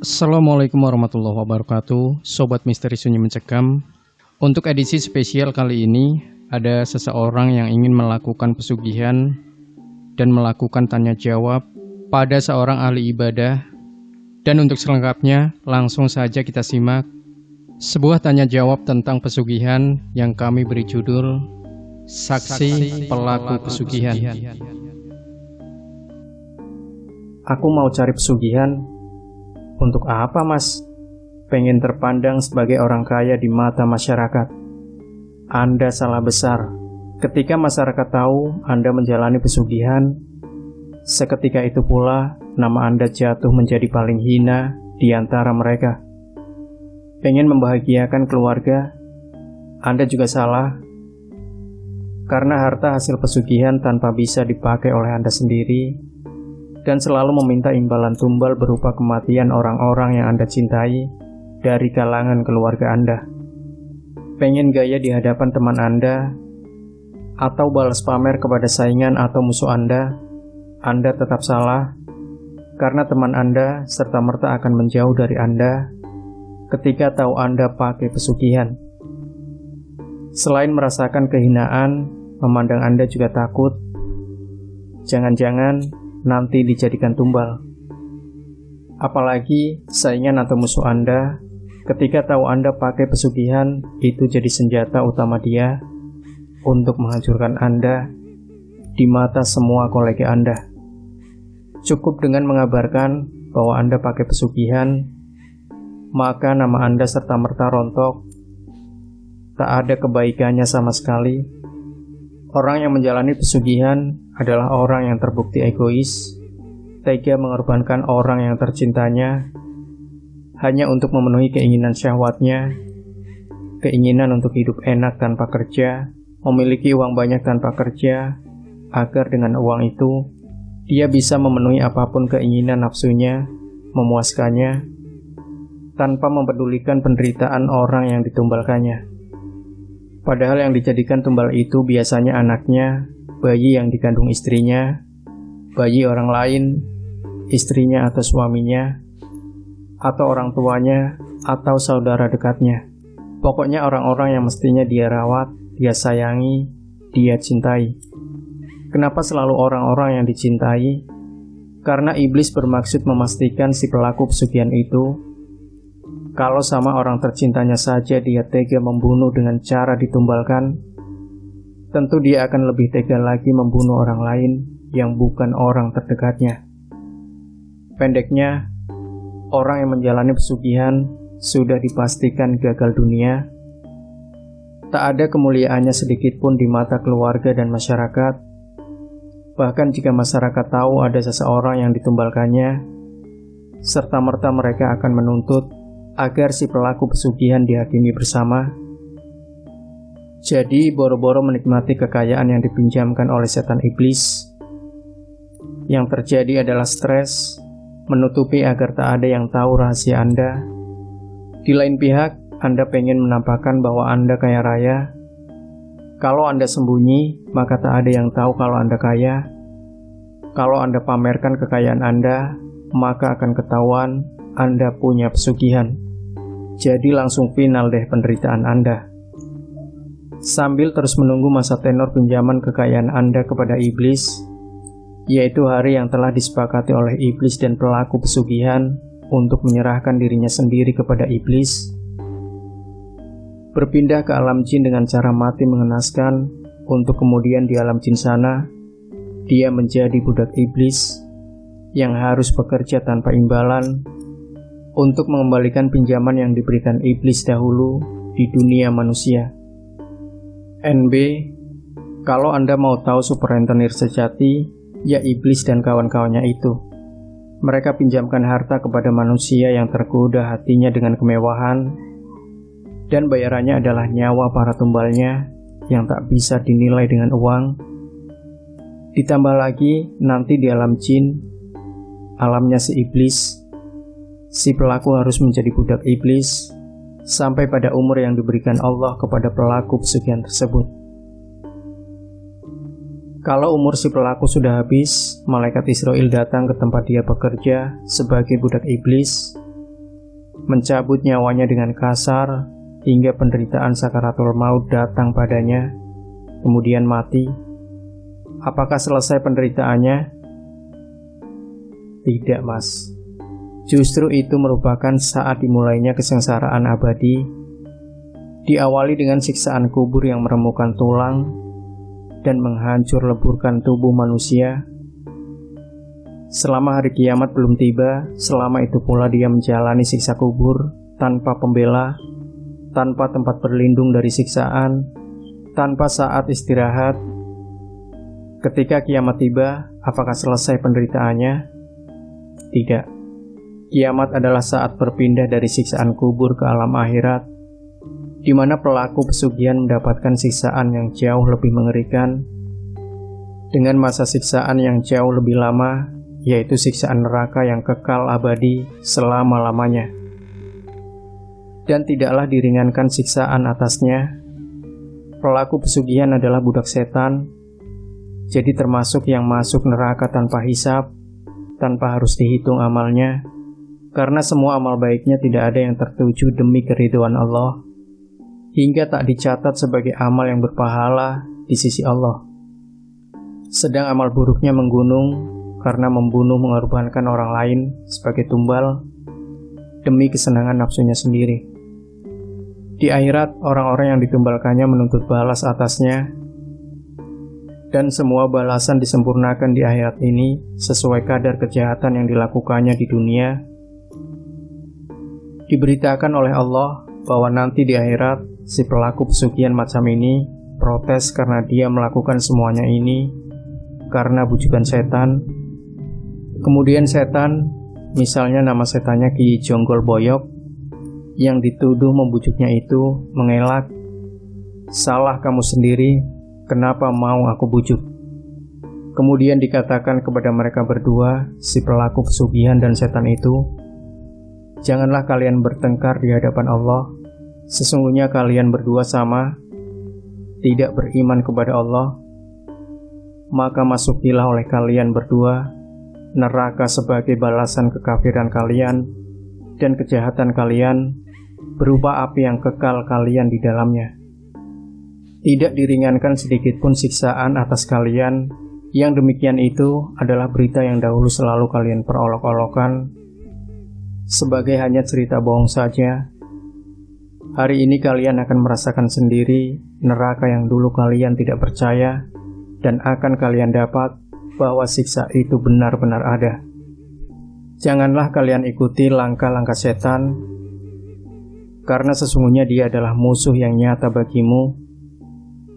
Assalamualaikum warahmatullahi wabarakatuh, Sobat Misteri Sunyi Mencekam. Untuk edisi spesial kali ini, ada seseorang yang ingin melakukan pesugihan dan melakukan tanya jawab pada seorang ahli ibadah. Dan untuk selengkapnya, langsung saja kita simak sebuah tanya jawab tentang pesugihan yang kami beri judul Saksi Pelaku Pesugihan. Aku mau cari pesugihan. Untuk apa, Mas? Pengen terpandang sebagai orang kaya di mata masyarakat. Anda salah besar. Ketika masyarakat tahu Anda menjalani pesugihan, seketika itu pula nama Anda jatuh menjadi paling hina di antara mereka. Pengen membahagiakan keluarga, Anda juga salah. Karena harta hasil pesugihan tanpa bisa dipakai oleh Anda sendiri, dan selalu meminta imbalan tumbal berupa kematian orang-orang yang Anda cintai dari kalangan keluarga Anda. Pengen gaya di hadapan teman Anda, atau balas pamer kepada saingan atau musuh Anda tetap salah, karena teman Anda serta-merta akan menjauh dari Anda ketika tahu Anda pakai pesugihan. Selain merasakan kehinaan, memandang Anda juga takut. Jangan-jangan nanti dijadikan tumbal. Apalagi saingan atau musuh Anda ketika tahu Anda pakai pesugihan, itu jadi senjata utama dia untuk menghancurkan Anda di mata semua kolega Anda. Cukup dengan mengabarkan bahwa Anda pakai pesugihan, maka nama Anda serta-merta rontok. Tak ada kebaikannya sama sekali. Orang yang menjalani pesugihan adalah orang yang terbukti egois, tega mengorbankan orang yang tercintanya hanya untuk memenuhi keinginan syahwatnya, keinginan untuk hidup enak tanpa kerja, memiliki uang banyak tanpa kerja, agar dengan uang itu dia bisa memenuhi apapun keinginan nafsunya, memuaskannya, tanpa mempedulikan penderitaan orang yang ditumbalkannya. Padahal yang dijadikan tumbal itu biasanya anaknya, bayi yang dikandung istrinya, bayi orang lain, istrinya atau suaminya, atau orang tuanya, atau saudara dekatnya. Pokoknya orang-orang yang mestinya dia rawat, dia sayangi, dia cintai. Kenapa selalu orang-orang yang dicintai? Karena iblis bermaksud memastikan si pelaku pesugihan itu, kalau sama orang tercintanya saja dia tega membunuh dengan cara ditumbalkan, tentu dia akan lebih tega lagi membunuh orang lain yang bukan orang terdekatnya. Pendeknya, orang yang menjalani pesugihan sudah dipastikan gagal dunia. Tak ada kemuliaannya sedikit pun di mata keluarga dan masyarakat. Bahkan jika masyarakat tahu ada seseorang yang ditumbalkannya, serta-merta mereka akan menuntut agar si pelaku pesugihan dihakimi bersama. Jadi boro-boro menikmati kekayaan yang dipinjamkan oleh setan iblis. Yang terjadi adalah stres, menutupi agar tak ada yang tahu rahasia Anda. Di lain pihak, Anda pengen menampakkan bahwa Anda kaya raya. Kalau Anda sembunyi, maka tak ada yang tahu kalau Anda kaya. Kalau Anda pamerkan kekayaan Anda, maka akan ketahuan Anda punya pesugihan. Jadi langsung final deh penderitaan Anda. Sambil terus menunggu masa tenor pinjaman kekayaan Anda kepada iblis, yaitu hari yang telah disepakati oleh iblis dan pelaku pesugihan untuk menyerahkan dirinya sendiri kepada iblis, berpindah ke alam jin dengan cara mati mengenaskan, untuk kemudian di alam jin sana dia menjadi budak iblis yang harus bekerja tanpa imbalan untuk mengembalikan pinjaman yang diberikan iblis dahulu di dunia manusia. NB, kalau Anda mau tahu super rentenir sejati, ya iblis dan kawan-kawannya itu. Mereka pinjamkan harta kepada manusia yang tergoda hatinya dengan kemewahan, dan bayarannya adalah nyawa para tumbalnya yang tak bisa dinilai dengan uang. Ditambah lagi, nanti di alam jin, alamnya si iblis, si pelaku harus menjadi budak iblis sampai pada umur yang diberikan Allah kepada pelaku pesugihan tersebut. Kalau umur si pelaku sudah habis, malaikat Israel datang ke tempat dia bekerja sebagai budak iblis mencabut nyawanya dengan kasar hingga penderitaan sakaratul maut datang padanya, kemudian mati, apakah selesai penderitaannya? Tidak, Mas. Justru itu merupakan saat dimulainya kesengsaraan abadi, diawali dengan siksaan kubur yang meremukkan tulang dan menghancur leburkan tubuh manusia. Selama hari kiamat belum tiba, selama itu pula dia menjalani siksa kubur tanpa pembela, tanpa tempat berlindung dari siksaan, tanpa saat istirahat. Ketika kiamat tiba, apakah selesai penderitaannya? Tidak. Kiamat adalah saat berpindah dari siksaan kubur ke alam akhirat, di mana pelaku pesugihan mendapatkan siksaan yang jauh lebih mengerikan, dengan masa siksaan yang jauh lebih lama, yaitu siksaan neraka yang kekal abadi selama-lamanya. Dan tidaklah diringankan siksaan atasnya. Pelaku pesugihan adalah budak setan, jadi termasuk yang masuk neraka tanpa hisab, tanpa harus dihitung amalnya, karena semua amal baiknya tidak ada yang tertuju demi keridhaan Allah, hingga tak dicatat sebagai amal yang berpahala di sisi Allah. Sedang amal buruknya menggunung karena membunuh mengorbankan orang lain sebagai tumbal demi kesenangan nafsunya sendiri. Di akhirat, orang-orang yang ditumbalkannya menuntut balas atasnya, dan semua balasan disempurnakan di akhirat ini sesuai kadar kejahatan yang dilakukannya di dunia. Diberitakan oleh Allah bahwa nanti di akhirat si pelaku pesugihan macam ini protes karena dia melakukan semuanya ini karena bujukan setan. Kemudian setan, misalnya nama setannya Ki Jonggol Boyok, yang dituduh membujuknya itu mengelak, "Salah kamu sendiri, kenapa mau aku bujuk?" Kemudian dikatakan kepada mereka berdua, si pelaku pesugihan dan setan itu, "Janganlah kalian bertengkar di hadapan Allah. Sesungguhnya kalian berdua sama, tidak beriman kepada Allah. Maka masukilah oleh kalian berdua neraka sebagai balasan kekafiran kalian dan kejahatan kalian, berupa api yang kekal kalian di dalamnya. Tidak diringankan sedikitpun siksaan atas kalian. Yang demikian itu adalah berita yang dahulu selalu kalian perolok-olokan sebagai hanya cerita bohong saja. Hari ini kalian akan merasakan sendiri neraka yang dulu kalian tidak percaya, dan akan kalian dapat bahwa siksa itu benar-benar ada. Janganlah kalian ikuti langkah-langkah setan, karena sesungguhnya dia adalah musuh yang nyata bagimu,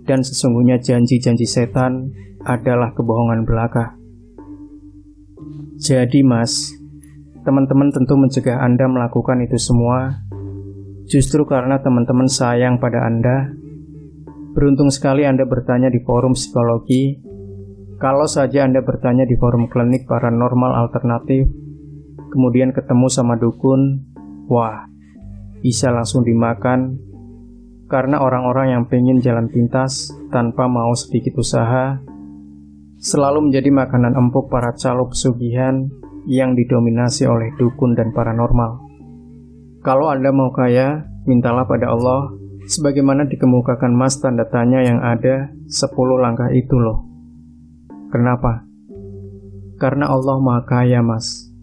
dan sesungguhnya janji-janji setan adalah kebohongan belaka." Jadi Mas, teman-teman tentu mencegah Anda melakukan itu semua justru karena teman-teman sayang pada Anda. Beruntung sekali Anda bertanya di forum psikologi. Kalau saja Anda bertanya di forum klinik paranormal alternatif, kemudian ketemu sama dukun, wah, bisa langsung dimakan. Karena orang-orang yang pengen jalan pintas tanpa mau sedikit usaha selalu menjadi makanan empuk para calo pesugihan yang didominasi oleh dukun dan paranormal. Kalau Anda mau kaya, mintalah pada Allah, sebagaimana dikemukakan Mas tanda tanya yang ada 10 langkah itu loh. Kenapa? Karena Allah Maha Kaya, Mas.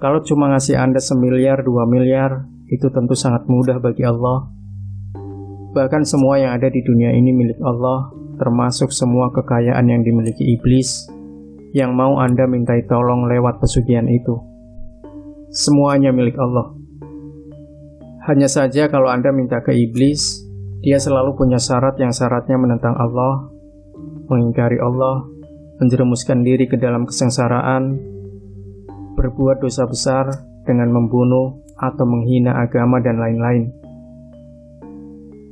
Kalau cuma ngasih Anda 1 miliar, 2 miliar, itu tentu sangat mudah bagi Allah. Bahkan semua yang ada di dunia ini milik Allah, termasuk semua kekayaan yang dimiliki iblis, yang mau Anda mintai tolong lewat pesugihan itu. Semuanya milik Allah. Hanya saja kalau Anda minta ke iblis, dia selalu punya syarat yang syaratnya menentang Allah, mengingkari Allah, menjerumuskan diri ke dalam kesengsaraan, berbuat dosa besar dengan membunuh atau menghina agama dan lain-lain.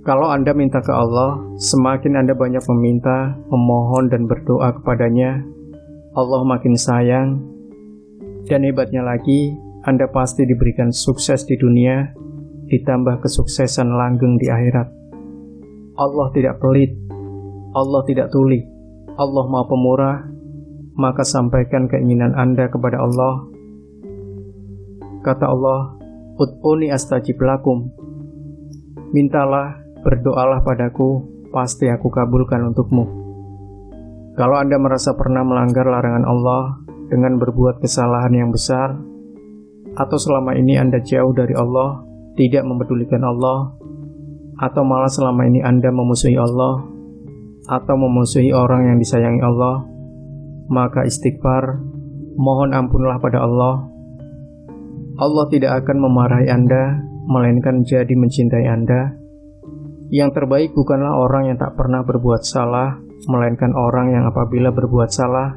Kalau Anda minta ke Allah, semakin Anda banyak meminta, memohon dan berdoa kepadanya, Allah makin sayang. Dan hebatnya lagi, Anda pasti diberikan sukses di dunia, ditambah kesuksesan langgeng di akhirat. Allah tidak pelit, Allah tidak tuli, Allah Maha Pemurah. Maka sampaikan keinginan Anda kepada Allah. Kata Allah, Ud'uni astajib lakum. Mintalah, berdoalah padaku, pasti aku kabulkan untukmu. Kalau Anda merasa pernah melanggar larangan Allah dengan berbuat kesalahan yang besar, atau selama ini Anda jauh dari Allah, tidak mempedulikan Allah, atau malah selama ini Anda memusuhi Allah, atau memusuhi orang yang disayangi Allah, maka istighfar, mohon ampunlah pada Allah. Allah tidak akan memarahi Anda, melainkan jadi mencintai Anda. Yang terbaik bukanlah orang yang tak pernah berbuat salah, melainkan orang yang apabila berbuat salah,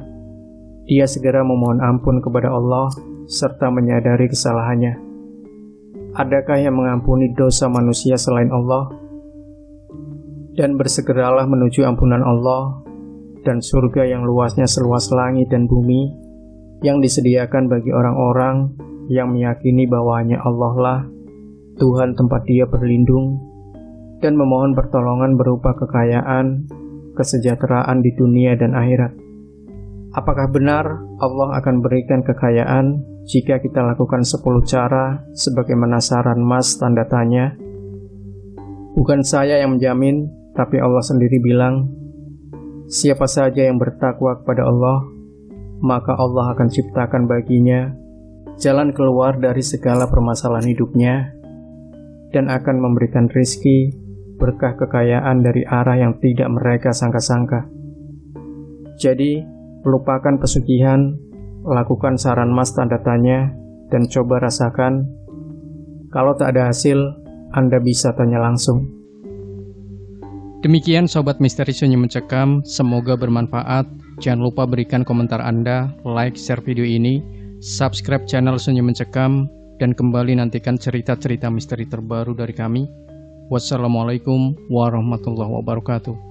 dia segera memohon ampun kepada Allah, serta menyadari kesalahannya. Adakah yang mengampuni dosa manusia selain Allah? Dan bersegeralah menuju ampunan Allah, dan surga yang luasnya seluas langit dan bumi, yang disediakan bagi orang-orang yang meyakini bahwa hanya Allah lah Tuhan tempat dia berlindung, dan memohon pertolongan berupa kekayaan, kesejahteraan di dunia dan akhirat. Apakah benar Allah akan berikan kekayaan jika kita lakukan 10 cara sebagaimana saran Mas tanda tanya? Bukan saya yang menjamin, tapi Allah sendiri bilang, siapa saja yang bertakwa kepada Allah, maka Allah akan ciptakan baginya jalan keluar dari segala permasalahan hidupnya, dan akan memberikan rizki, berkah kekayaan dari arah yang tidak mereka sangka-sangka. Jadi, lupakan pesugihan, lakukan saran Mas tanda tanya, dan coba rasakan. Kalau tak ada hasil, Anda bisa tanya langsung. Demikian Sobat Misteri Sunyi Mencekam, semoga bermanfaat. Jangan lupa berikan komentar Anda, like, share video ini, subscribe channel Sunyi Mencekam, dan kembali nantikan cerita-cerita misteri terbaru dari kami. Wassalamualaikum warahmatullahi wabarakatuh.